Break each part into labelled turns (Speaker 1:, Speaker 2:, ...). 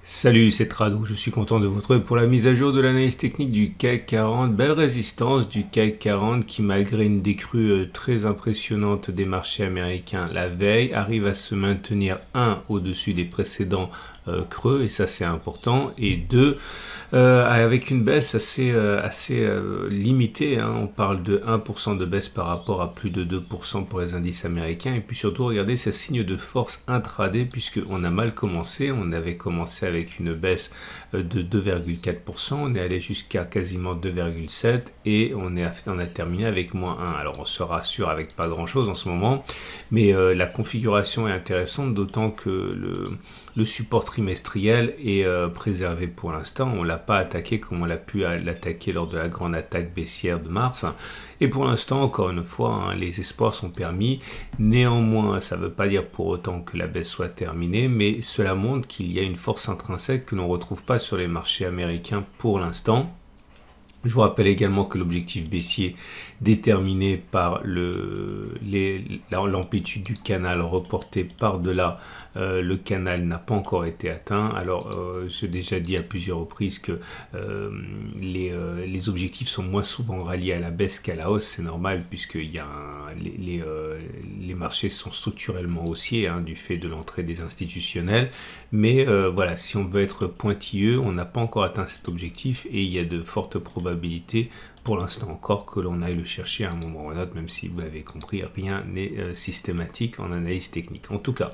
Speaker 1: Salut, c'est Trado, je suis content de vous retrouver pour la mise à jour de l'analyse technique du CAC 40. Belle résistance du CAC 40 qui, malgré une décrue très impressionnante des marchés américains la veille, arrive à se maintenir, un, au-dessus des précédents creux, et ça c'est important, et deux, avec une baisse assez limitée, hein. On parle de 1% de baisse par rapport à plus de 2% pour les indices américains, et puis surtout regardez ce signe de force intraday, puisqu'on a mal commencé, on avait commencé avec une baisse de 2,4%, on est allé jusqu'à quasiment 2,7% et on a terminé avec moins 1. Alors on se rassure avec pas grand chose en ce moment, mais la configuration est intéressante, d'autant que le support trimestriel est préservé pour l'instant. On ne l'a pas attaqué comme on l'a pu l'attaquer lors de la grande attaque baissière de mars. Et pour l'instant, encore une fois, hein, les espoirs sont permis. Néanmoins, ça ne veut pas dire pour autant que la baisse soit terminée, mais cela montre qu'il y a une force intrinsèque que l'on ne retrouve pas sur les marchés américains pour l'instant. Je vous rappelle également que l'objectif baissier déterminé par l'amplitude du canal reporté par-delà le canal n'a pas encore été atteint. Alors, j'ai déjà dit à plusieurs reprises que les objectifs sont moins souvent ralliés à la baisse qu'à la hausse. C'est normal puisque les marchés sont structurellement haussiers, hein, du fait de l'entrée des institutionnels. Mais voilà, si on veut être pointilleux, on n'a pas encore atteint cet objectif et il y a de fortes probabilités pour l'instant encore que l'on aille le chercher à un moment ou à un autre, même si vous l'avez compris, rien n'est systématique en analyse technique. En tout cas,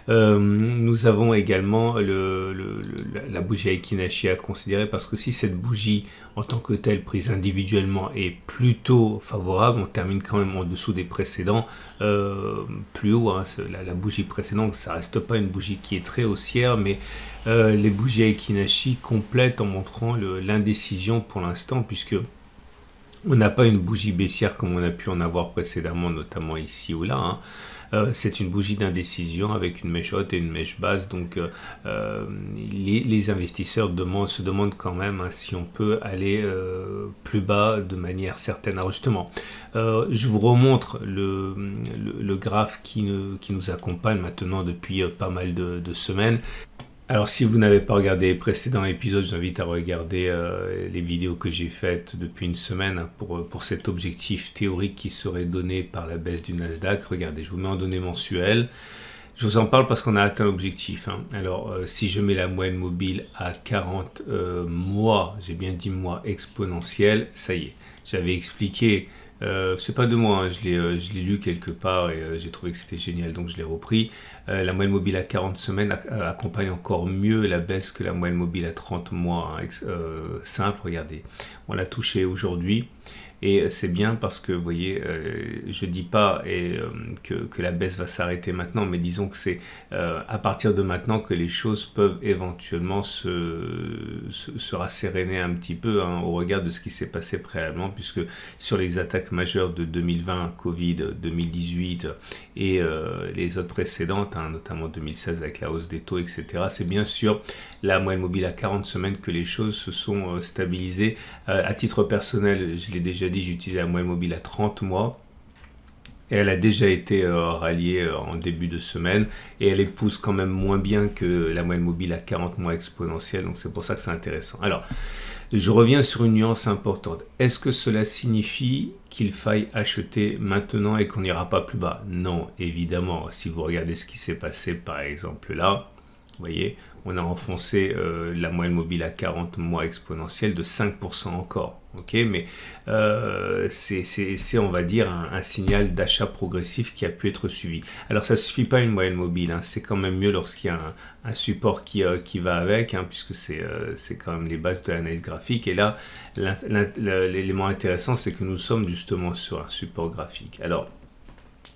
Speaker 1: nous avons également la bougie Aiki-Nashi à considérer, parce que si cette bougie en tant que telle prise individuellement est plutôt favorable, on termine quand même en dessous des précédents plus haut, hein. La bougie précédente, ça reste pas une bougie qui est très haussière, mais les bougies Aiki-Nashi complètent en montrant l'indécision pour l'instant, puisque on n'a pas une bougie baissière comme on a pu en avoir précédemment, notamment ici ou là, hein. C'est une bougie d'indécision avec une mèche haute et une mèche basse. Donc les investisseurs se demandent quand même, hein, si on peut aller plus bas de manière certaine. Alors justement, je vous remontre le graphe qui nous accompagne maintenant depuis pas mal de semaines. Alors si vous n'avez pas regardé les précédents épisodes, je vous invite à regarder les vidéos que j'ai faites depuis une semaine, hein, pour cet objectif théorique qui serait donné par la baisse du Nasdaq. Regardez, je vous mets en données mensuelles. Je vous en parle parce qu'on a atteint l'objectif, hein. Alors si je mets la moyenne mobile à 40 mois, j'ai bien dit mois exponentiels, ça y est. J'avais expliqué, c'est pas de moi, hein, je l'ai lu quelque part et j'ai trouvé que c'était génial, donc je l'ai repris. La moyenne mobile à 40 semaines accompagne encore mieux la baisse que la moyenne mobile à 30 mois, hein, simple. Regardez, on l'a touché aujourd'hui. Et c'est bien parce que, vous voyez, je ne dis pas que la baisse va s'arrêter maintenant, mais disons que c'est à partir de maintenant que les choses peuvent éventuellement se rasséréner un petit peu, hein, au regard de ce qui s'est passé préalablement, puisque sur les attaques majeures de 2020, Covid, 2018 et les autres précédentes, hein, notamment 2016 avec la hausse des taux, etc., c'est bien sûr la moyenne mobile à 40 semaines que les choses se sont stabilisées. À titre personnel, je l'ai déjà dit, j'utilise la moyenne mobile à 30 mois et elle a déjà été ralliée en début de semaine et elle épouse quand même moins bien que la moyenne mobile à 40 mois exponentielle, donc c'est pour ça que c'est intéressant. Alors, je reviens sur une nuance importante. Est-ce que cela signifie qu'il faille acheter maintenant et qu'on n'ira pas plus bas? Non, évidemment. Si vous regardez ce qui s'est passé par exemple là, vous voyez, on a enfoncé la moyenne mobile à 40 mois exponentielle de 5% encore. Ok, mais c'est on va dire un signal d'achat progressif qui a pu être suivi. Alors ça ne suffit pas une moyenne mobile, hein, c'est quand même mieux lorsqu'il y a un support qui va avec, hein, puisque c'est quand même les bases de l'analyse graphique. Et là, l'élément intéressant, c'est que nous sommes justement sur un support graphique. Alors,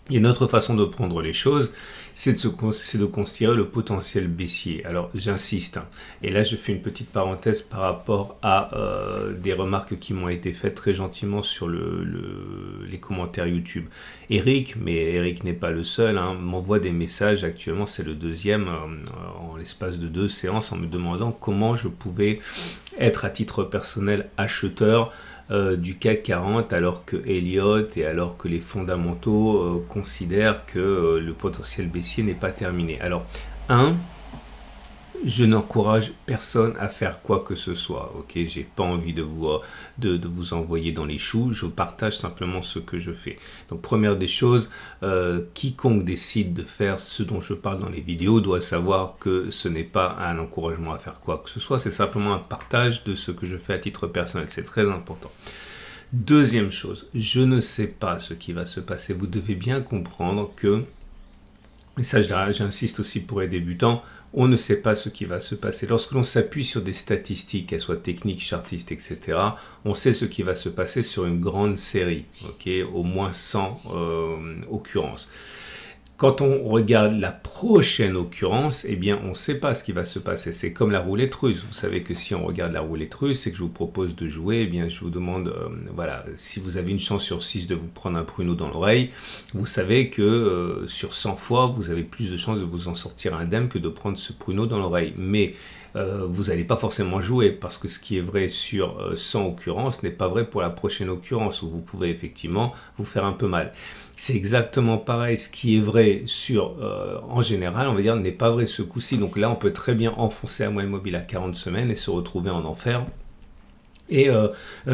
Speaker 1: il y a une autre façon de prendre les choses, c'est de considérer le potentiel baissier. Alors j'insiste, hein, et là je fais une petite parenthèse par rapport à des remarques qui m'ont été faites très gentiment sur les commentaires YouTube. Eric, mais Eric n'est pas le seul, hein, m'envoie des messages actuellement, c'est le deuxième en l'espace de 2 séances, en me demandant comment je pouvais être à titre personnel acheteur du CAC 40 alors que Elliott et alors que les fondamentaux considèrent que le potentiel baissier n'est pas terminé. Alors, Je n'encourage personne à faire quoi que ce soit, ok? J'ai pas envie de vous envoyer dans les choux, je partage simplement ce que je fais. Donc première des choses, quiconque décide de faire ce dont je parle dans les vidéos doit savoir que ce n'est pas un encouragement à faire quoi que ce soit, c'est simplement un partage de ce que je fais à titre personnel, c'est très important. Deuxième chose, je ne sais pas ce qui va se passer, vous devez bien comprendre que, et ça j'insiste aussi pour les débutants, on ne sait pas ce qui va se passer. Lorsque l'on s'appuie sur des statistiques, qu'elles soient techniques, chartistes, etc., on sait ce qui va se passer sur une grande série, ok, au moins 100 occurrences. Quand on regarde la prochaine occurrence, eh bien, on ne sait pas ce qui va se passer. C'est comme la roulette russe. Vous savez que si on regarde la roulette russe et que je vous propose de jouer, eh bien, je vous demande, voilà, si vous avez une chance sur 6 de vous prendre un pruneau dans l'oreille, vous savez que sur 100 fois, vous avez plus de chances de vous en sortir indemne que de prendre ce pruneau dans l'oreille. Mais vous n'allez pas forcément jouer parce que ce qui est vrai sur 100 occurrences n'est pas vrai pour la prochaine occurrence où vous pouvez effectivement vous faire un peu mal. C'est exactement pareil, ce qui est vrai sur, en général, on va dire, n'est pas vrai ce coup-ci. Donc là, on peut très bien enfoncer la moyenne mobile à 40 semaines et se retrouver en enfer. Et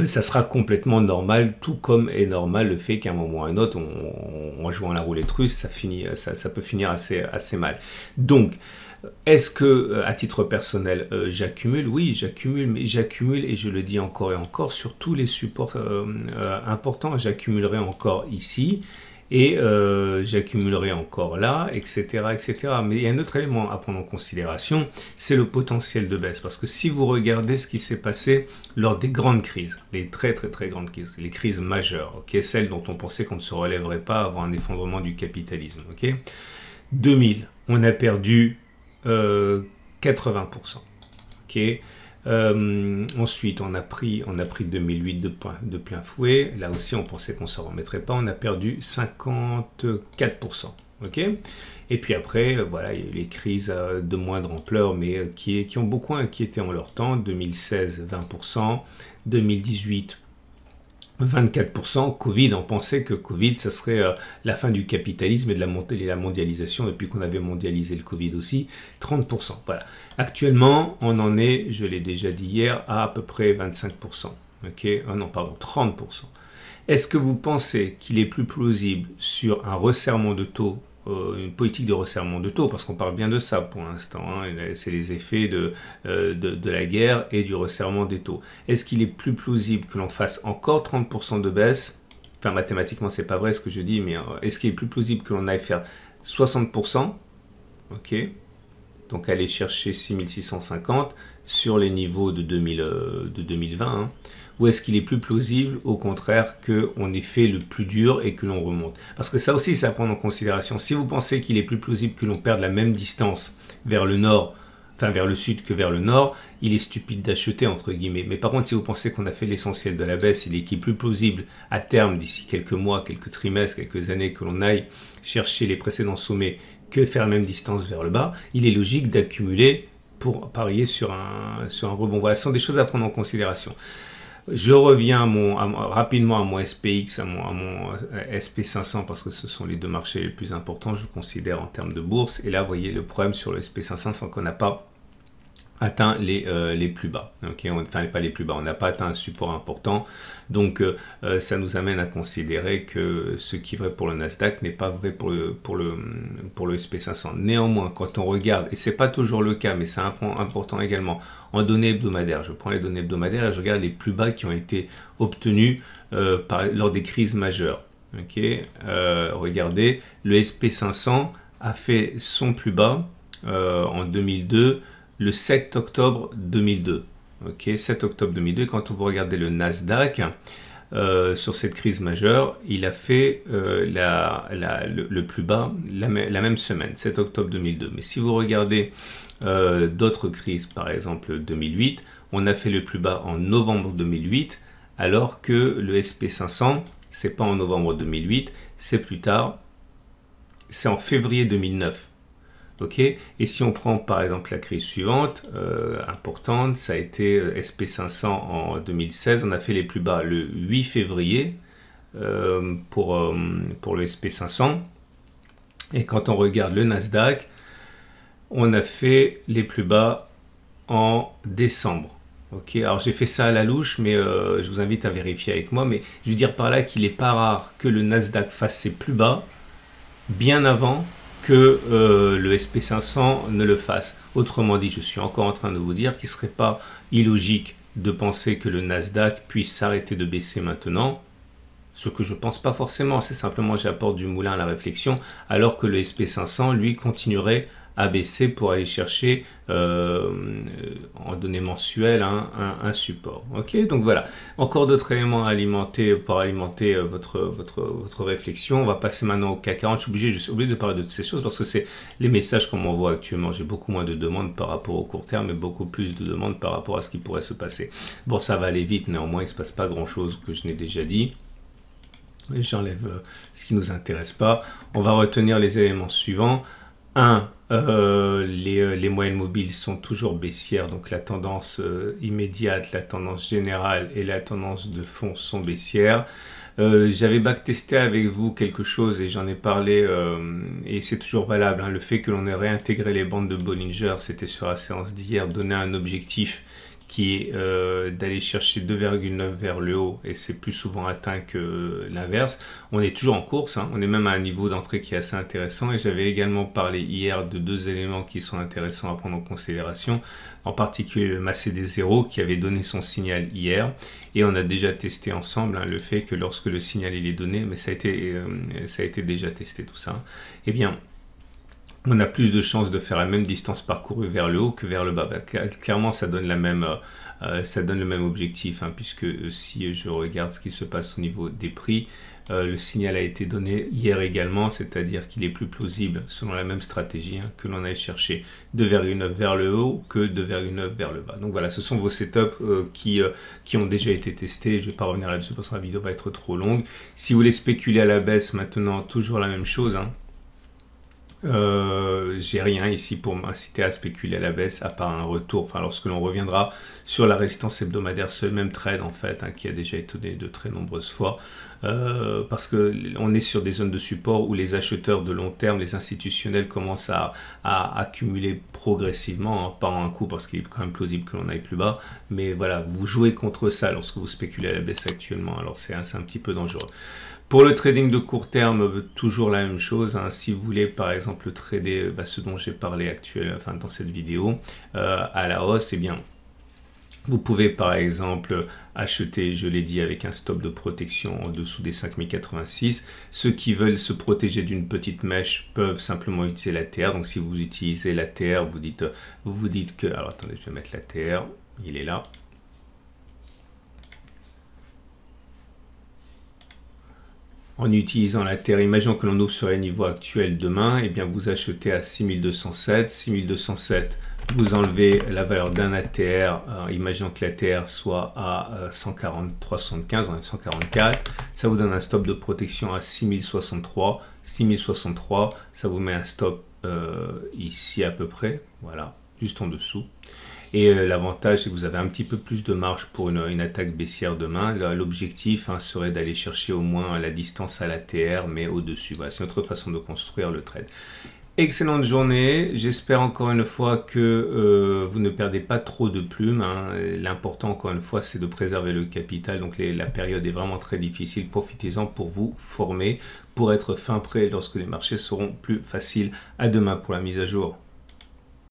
Speaker 1: ça sera complètement normal, tout comme est normal le fait qu'à un moment ou à un autre, en jouant à la roulette russe, ça peut finir assez mal. Donc, est-ce que, à titre personnel, j'accumule? Oui, j'accumule, mais j'accumule, et je le dis encore et encore, sur tous les supports importants. J'accumulerai encore ici, et j'accumulerai encore là, etc., etc. Mais il y a un autre élément à prendre en considération, c'est le potentiel de baisse. Parce que si vous regardez ce qui s'est passé lors des grandes crises, les très grandes crises, les crises majeures, okay, celles dont on pensait qu'on ne se relèverait pas avant un effondrement du capitalisme. Okay, 2000, on a perdu 80%. Okay. Ensuite, on a pris 2008 de plein fouet. Là aussi, on pensait qu'on ne s'en remettrait pas. On a perdu 54%. Okay, et puis après, voilà, il y a eu les crises de moindre ampleur, mais qui ont beaucoup inquiété en leur temps. 2016, 20%. 2018, 24%. Covid, on pensait que Covid, ça serait la fin du capitalisme et de la mondialisation, depuis qu'on avait mondialisé le Covid aussi, 30%. Voilà. Actuellement, on en est, je l'ai déjà dit hier, à peu près 25%. Okay, non, pardon, 30%. Est-ce que vous pensez qu'il est plus plausible sur un resserrement de taux, une politique de resserrement de taux, parce qu'on parle bien de ça pour l'instant, hein, c'est les effets de la guerre et du resserrement des taux. Est-ce qu'il est plus plausible que l'on fasse encore 30% de baisse? Enfin, mathématiquement, c'est pas vrai ce que je dis, mais est-ce qu'il est plus plausible que l'on aille faire 60%? Ok. Donc, aller chercher 6650 sur les niveaux de 2020, hein. Ou est-ce qu'il est plus plausible, au contraire, qu'on ait fait le plus dur et que l'on remonte? Parce que ça aussi, c'est à prendre en considération. Si vous pensez qu'il est plus plausible que l'on perde la même distance vers le nord, enfin vers le sud que vers le nord, il est stupide d'acheter, entre guillemets. Mais par contre, si vous pensez qu'on a fait l'essentiel de la baisse, il est plus plausible à terme, d'ici quelques mois, quelques trimestres, quelques années, que l'on aille chercher les précédents sommets que faire la même distance vers le bas, il est logique d'accumuler pour parier sur un rebond. Voilà, ce sont des choses à prendre en considération. Je reviens rapidement à mon SPX, à mon SP500, parce que ce sont les deux marchés les plus importants, je considère, en termes de bourse. Et là, vous voyez le problème sur le SP500, c'est qu'on n'a pas atteint les plus bas. Okay, enfin, pas les plus bas, on n'a pas atteint un support important. Donc, ça nous amène à considérer que ce qui est vrai pour le Nasdaq n'est pas vrai pour le SP500. Néanmoins, quand on regarde, et c'est pas toujours le cas, mais c'est important également, en données hebdomadaires, je prends les données hebdomadaires et je regarde les plus bas qui ont été obtenus lors des crises majeures. Okay, regardez, le SP500 a fait son plus bas en 2002, le 7 octobre 2002. Okay, 7 octobre 2002, quand vous regardez le Nasdaq, sur cette crise majeure, il a fait le plus bas la même semaine, 7 octobre 2002. Mais si vous regardez d'autres crises, par exemple 2008, on a fait le plus bas en novembre 2008, alors que le SP500, c'est pas en novembre 2008, c'est plus tard, c'est en février 2009. Okay, et si on prend par exemple la crise suivante, importante, ça a été SP500 en 2016, on a fait les plus bas le 8 février pour le SP500. Et quand on regarde le Nasdaq, on a fait les plus bas en décembre. Ok, alors j'ai fait ça à la louche, mais je vous invite à vérifier avec moi. Mais je veux dire par là qu'il n'est pas rare que le Nasdaq fasse ses plus bas bien avant que le SP500 ne le fasse. Autrement dit, je suis encore en train de vous dire qu'il ne serait pas illogique de penser que le Nasdaq puisse s'arrêter de baisser maintenant. Ce que je ne pense pas forcément, c'est simplement j'apporte du moulin à la réflexion, alors que le SP500, lui, continuerait à baisser pour aller chercher en données mensuelles un support. Ok, donc voilà, encore d'autres éléments à alimenter pour alimenter votre réflexion. On va passer maintenant au CAC 40. Je suis obligé de parler de toutes ces choses parce que c'est les messages qu'on m'envoie actuellement. J'ai beaucoup moins de demandes par rapport au court terme et beaucoup plus de demandes par rapport à ce qui pourrait se passer. Bon, ça va aller vite, néanmoins il ne se passe pas grand chose que je n'ai déjà dit. J'enlève ce qui ne nous intéresse pas. On va retenir les éléments suivants. 1. Les moyennes mobiles sont toujours baissières, donc la tendance immédiate, la tendance générale et la tendance de fond sont baissières. J'avais backtesté avec vous quelque chose et j'en ai parlé et c'est toujours valable. Hein, le fait que l'on ait réintégré les bandes de Bollinger, c'était sur la séance d'hier, donnait un objectif qui est d'aller chercher 2,9 vers le haut et c'est plus souvent atteint que l'inverse. On est toujours en course, hein. On est même à un niveau d'entrée qui est assez intéressant et j'avais également parlé hier de deux éléments qui sont intéressants à prendre en considération, en particulier le MACD0 qui avait donné son signal hier et on a déjà testé ensemble hein, le fait que lorsque le signal il est donné, mais ça a été déjà testé tout ça, eh bien on a plus de chances de faire la même distance parcourue vers le haut que vers le bas. Bah, clairement, ça donne le même objectif, hein, puisque si je regarde ce qui se passe au niveau des prix, le signal a été donné hier également, c'est-à-dire qu'il est plus plausible, selon la même stratégie, hein, que l'on aille chercher 2,9 vers le haut que 2,9 vers le bas. Donc voilà, ce sont vos setups qui ont déjà été testés. Je ne vais pas revenir là-dessus parce que la vidéo va être trop longue. Si vous voulez spéculer à la baisse maintenant, toujours la même chose, hein. J'ai rien ici pour m'inciter à spéculer à la baisse à part un retour, enfin lorsque l'on reviendra sur la résistance hebdomadaire, ce même trade en fait hein, qui a déjà été donné de très nombreuses fois parce que on est sur des zones de support où les acheteurs de long terme, les institutionnels commencent à accumuler progressivement, hein, pas en un coup parce qu'il est quand même plausible que l'on aille plus bas, mais voilà, vous jouez contre ça lorsque vous spéculez à la baisse actuellement, alors c'est un petit peu dangereux. Pour le trading de court terme, toujours la même chose. Hein. Si vous voulez par exemple trader ce dont j'ai parlé dans cette vidéo à la hausse, eh bien vous pouvez par exemple acheter, je l'ai dit, avec un stop de protection en dessous des 5086. Ceux qui veulent se protéger d'une petite mèche peuvent simplement utiliser l'ATR. Donc si vous utilisez l'ATR, vous vous dites que... Alors attendez, je vais mettre l'ATR, il est là. En utilisant la terre, imaginons que l'on ouvre sur les niveaux actuels demain, et bien vous achetez à 6207. 6207, vous enlevez la valeur d'un ATR, imaginons que l'ATR soit à 143,75, on est 144, ça vous donne un stop de protection à 6063. 6063, ça vous met un stop ici à peu près, voilà, juste en dessous. Et l'avantage, c'est que vous avez un petit peu plus de marge pour une attaque baissière demain. L'objectif serait d'aller chercher au moins la distance à l'ATR, mais au-dessus. Voilà, c'est notre façon de construire le trade. Excellente journée. J'espère encore une fois que vous ne perdez pas trop de plumes. Hein. L'important, encore une fois, c'est de préserver le capital. Donc la période est vraiment très difficile. Profitez-en pour vous former, pour être fin prêt lorsque les marchés seront plus faciles. À demain pour la mise à jour.